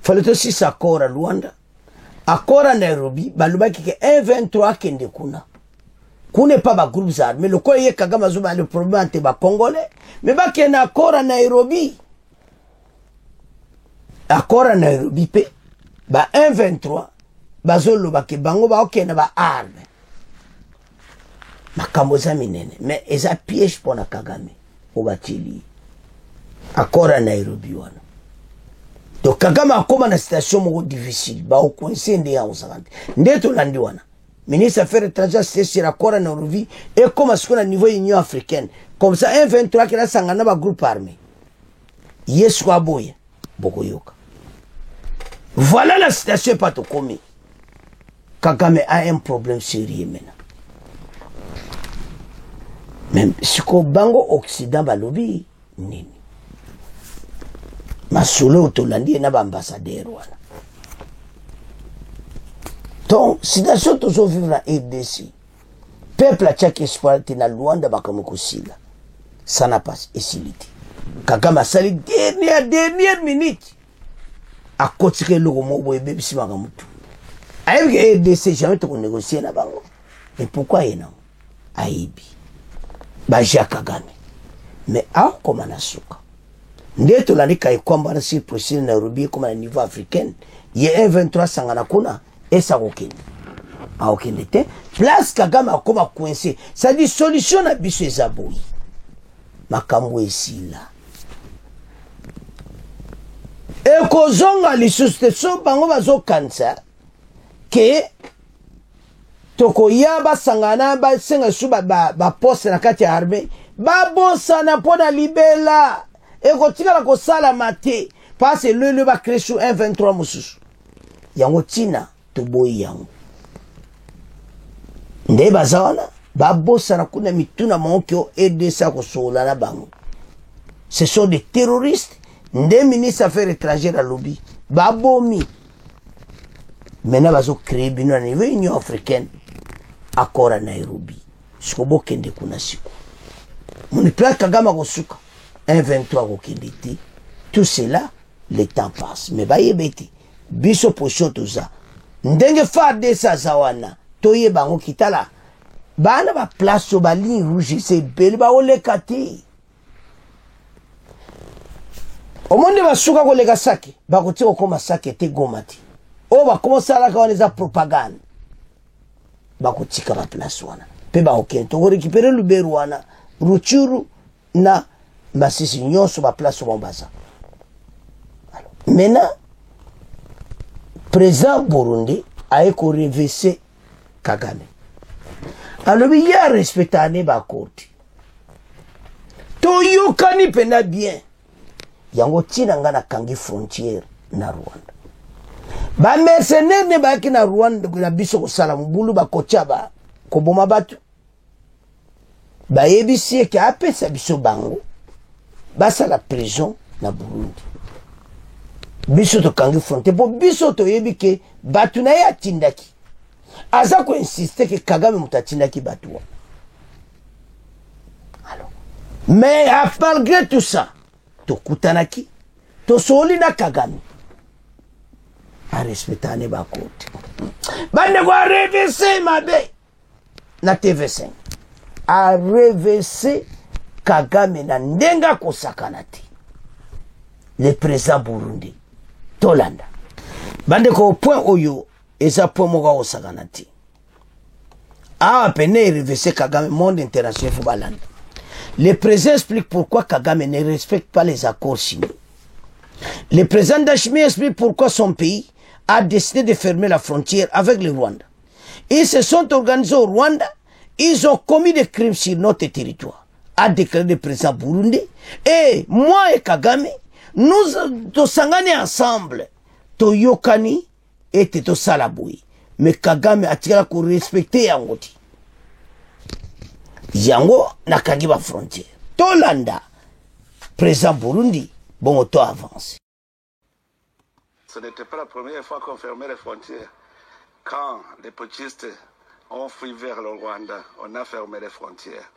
Fallait aussi s'accord à Luanda, accord à Nairobi, baluba qui est 1-23 kende kuna. Kune pas ba groupes armés, le quoi yé Kagame Zuma le problème ante ba congolais, mais ba qui est accord à Nairobi. Accord à Nairobi pe ba 1-23 ba zolo ba ke bango ba ok na ba arme. Makamboza minene, mais eza piège pour na Kagame obatili. Accord à Nairobi wana. Donc Kagame a comme une situation difficile, ba au coincé ndé en savante. Ndé to landi wana. Ministre affaires étrangères c'est sur accord à Nairobi et comme à ce qu'on a niveau Union africaine. Comme ça 1-23 qui la sangana ba groupe armé. Yeswa boya bokoyoka. Voilà la situation pas to commis. Kagame a un problème sérieux maintenant. Même si ko bango occident ba lobby nini. Masolo tolandi na ba ambassadeur wana. Donc situation toujours vivre na RDC. Peuple a chaque espoir na Luanda bakamukosila. Ça n'a pas facilité. Kagame sali dernière minute. A kotire logo mo boye bebisi bakamutu. Avec RDC jamais to négocier na bango. Mais pourquoi yena? Aibi. Ba Kagame. Mais a comme anasuka. Ndeto la nika ikwamba na si procédure Nairobi comme à niveau africain, ye 1-23 sangana kuna esa okende. A okende te place Kagame akoma coincé. Ça dit solution na biso ezaboi. Makambo esila. E kozonga lisuste so bango bazo kansa ke toko yaba sangana ba senga suba ba poste na kati ya armée ba bossa na pona libela. Et quand tu as la maté, parce que le va créer sur 1-23 moussus. Yango tina, to boy yango. Nde bazana, babo sana kuna mituna monkyo aide sa ko sola na bango. Ce sont des terroristes, nde ministre affaires étrangères à lobby. Babomi. maintenant bazo créer bino na niveau Union africaine accord à Nairobi sikobo kende kuna siku moni plan Kagame kosuka 1-23 kokende te. Tout cela le temps passe mais bayebeti biso position toza ndenge farde sa zawana toye bango kitala bana ba place ba ligne rouge c'est belle ba oleka te omonde basuka koleka sake bakoti okoma sake te gomati o bakomensa la kawana za propagande bakotika ba place wana pe ba okento ko récupérer Lubero wana Ruchuru na Masisi nyonso ba place Mombasa. Maintenant président Burundi a reversé Kagame. Alors il y a respecté ane ba koti. To yokani pena bien. Yango tina ngana kangi frontière na Rwanda. Ba mercenaire ne ba ki na Rwanda na biso ko sala mbulu ba kochaba ko boma batu. Ba yebisi ke apesa biso bango. Basa la prison na Burundi. Biso to kangi frontière po biso to yebi ke batu na ya tindaki. Aza ko insister que Kagame mutatindaki batu. Alors mais malgré tout ça to kutanaki to soli na Kagame a respectane ba kote bande ko reverser mabe na TV5 a reverser Kagame na ndenga ko sakanati le président Burundi Tolanda bande ko point oyo eza point moka ko sakanati a peine reverser Kagame monde international football. Le président explique pourquoi Kagame ne respecte pas les accords signés. Le président Ndayishimiye explique pourquoi son pays a décidé de fermer la frontière avec le Rwanda. Ils se sont organisés au Rwanda, ils ont commis des crimes sur notre territoire, a déclaré le président Burundi. Et moi et Kagame, nous sommes ensemble, Toyokani et Teto Salaboui. Mais Kagame a tiré pour respecter Yangoti. Yango nakangi ba frontière. Tolanda, président Burundi, bon auto avance. Ce n'était pas la première fois qu'on fermait les frontières. Quand les putschistes ont fui vers le Rwanda, on a fermé les frontières.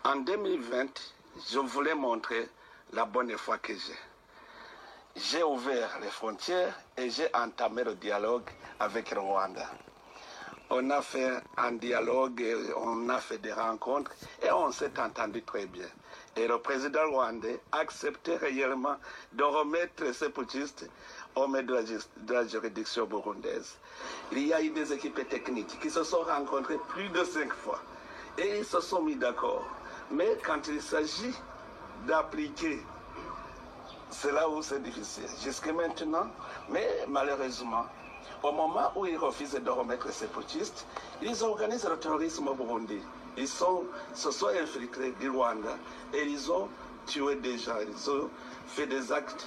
En 2020, je voulais montrer la bonne foi que j'ai. J'ai ouvert les frontières et j'ai entamé le dialogue avec le Rwanda. On a fait un dialogue, on a fait des rencontres et on s'est entendu très bien. Et le président rwandais a accepté réellement de remettre ces putschistes au milieu de la juridiction burundaise. Il y a eu des équipes techniques qui se sont rencontrées plus de 5 fois et ils se sont mis d'accord. Mais quand il s'agit d'appliquer, c'est là où c'est difficile. Jusqu'à maintenant, mais malheureusement, au moment où ils refusent de remettre ces putschistes, ils organisent le terrorisme au Burundi. Ils se sont infiltrés du Rwanda et ils ont tué des gens, ils ont fait des actes,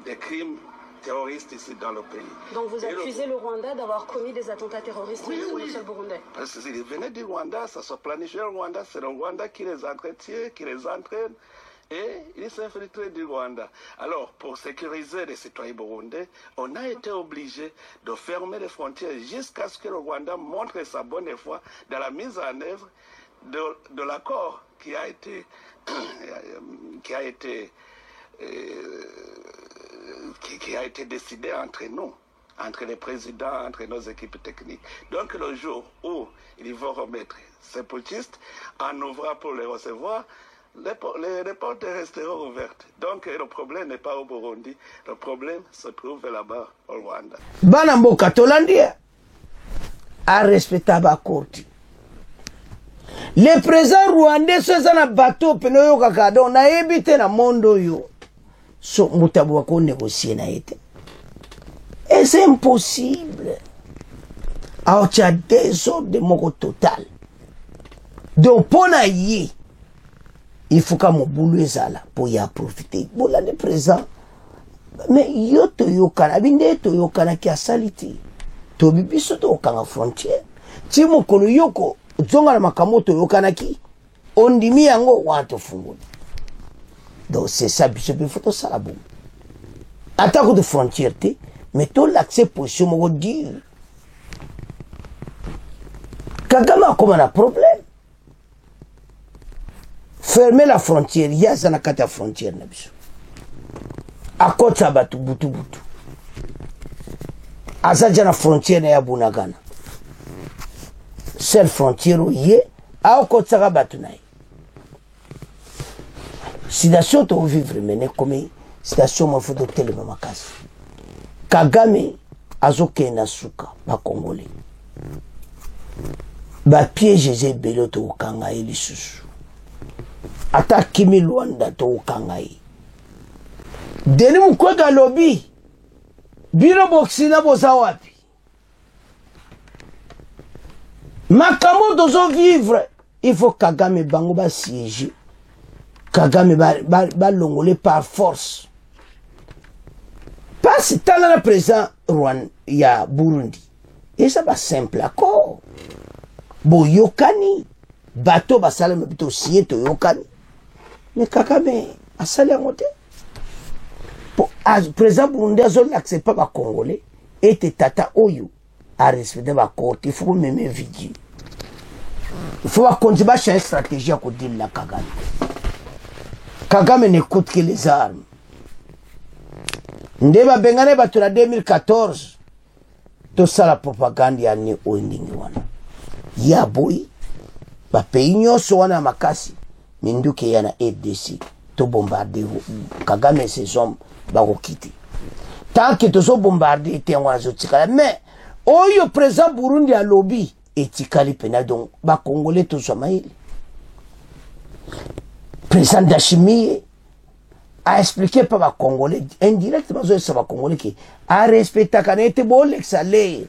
des crimes terroristes ici dans le pays. Donc vous accusez le Rwanda d'avoir commis des attentats terroristes sur le sol burundais? Parce qu'ils venaient du Rwanda, ça se planifiait au Rwanda, c'est le Rwanda qui les entretient, qui les entraîne. Et ils s'infiltraient du Rwanda. Alors, pour sécuriser les citoyens burundais, on a été obligé de fermer les frontières jusqu'à ce que le Rwanda montre sa bonne foi dans la mise en œuvre de l'accord qui a été décidé entre nous, entre les présidents, entre nos équipes techniques. Donc, le jour où ils vont remettre ces putschistes, en ouvrant pour les recevoir, les portes resteront ouvertes. Donc le problème n'est pas au Burundi, le problème se trouve là-bas au Rwanda. Banamboka Tolandia a respecté ba courti. Les présidents rwandais sont dans le bateau penoyo kakado na ebite na mondo yo. So mutabu wako négocier na été. Et c'est impossible. Alors tu as désordre de moko total. Donc pour naïe il faut que mon boulot ezala pour y profiter. Bon là le présent. Mais yo to yokana binde to yokana ki asaliti. To bibiso to okanga frontière. Ti mokolo yoko zonga na makamoto yokana ki ondimi yango wanto fungula. Donc c'est ça biso bi photo sala bon. Attaque de frontière te mais to l'accès position moko dire. Kagame a comme un problème. Fermer la frontière, il y a la frontière. À côté de Batu, Butu. Azadja la frontière ya Bunagana. Seule frontière où il y a, à côté de Batu. Situation to vivre mene comme situation ma foto tellement makasi. Kagame azoke na suka ba Congolais. Ba piège ze belo to kanga ili susu. Ata Kimi Luanda to kangai. Deni mkwega lobby. Biro boxina boza wapi. Makamo dozo vivre. Il faut Kagame bango ba siéger. Kagame ba longolé par force. Pas si t'as là présent Rwanda ya Burundi. Et ça va simple accord. Bo yokani. Bateau ba salame plutôt signé to yokani. Mais Kagame a salé à monter. Président Burundi a n'accepte pas les Congolais et Tata Oyo a respecté la cour. Il faut même vidéo. Il faut continuer à changer une stratégie à côté de la Kagame. Kagame n'écoute que les armes. Ndeba Bengane Batura 2014. Tout ça la propagande ya ni oindingi wana. Ya boy. Ba pays nyonso wana makasi. Minduke yana ADC. To bombarder Kagame et ses hommes. Tant que tu as bombardé, tu as mais le président Burundi a lobby et tu as donc les Congolais tous le président Dachimi a expliqué par les Congolais indirectement les Congolais qui a respecté la canette bon l'exalé.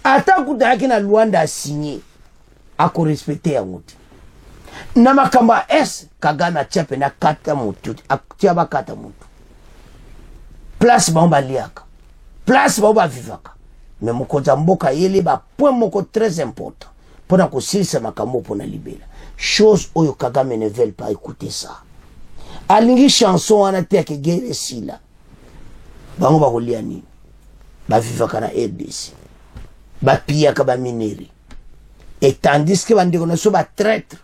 Attends que tu as Luanda a signé a respecté un autre. Namakamba S Kagame a tchapé na kata mutu a tchaba kata mutu. Place ba liaka. Place ba vivaka. Mais mokonza mboka yele ba point moko très important. Pona ko silisa makambo pona libela. Chose oyo Kagame ne veut pas écouter ça. Alingi chanson wana te ke guerre sila. Bango ba kolia ni. Ba vivaka na RDC. Ba piyaka ba mineri. Et tandis que bandi ko so ba traître.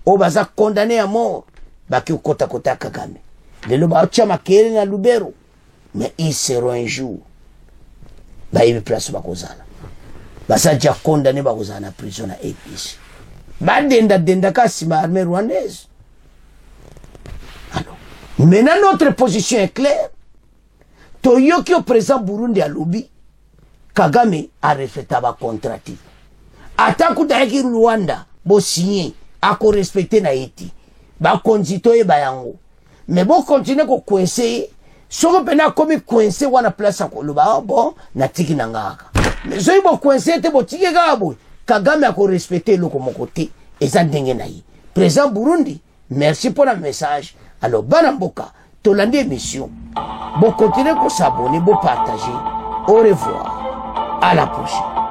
O baza condamné à mort. Ba ki kota kota Kagame. Lelo ba chama kele na Lubero. Mais ils seront un jour. Bah, ils place bakozala. Bah, ça déjà condamné bakozala en prison à épice. Bah, denda kasi ma armée rwandaise. Alors, maintenant notre position est claire. Toyoki au président Burundi à lobby. Kagame a respecté ba contrat. Ataku daiki Rwanda, bo signé, a ko respecté na iti. Ba konzito e bayango. Mais bon continuer ko coincer. Soko pena komi coincé wana place à koloba bon na tiki nangaka. Mais so ibo coincé te bo tiki gabo. Kagame a ko respecter le comme côté et ça ndenge na yi. Président Burundi, merci pour le message. Alors banamboka, tolande émission. Bon continuer ko s'abonner, bon partager. Au revoir. À la prochaine.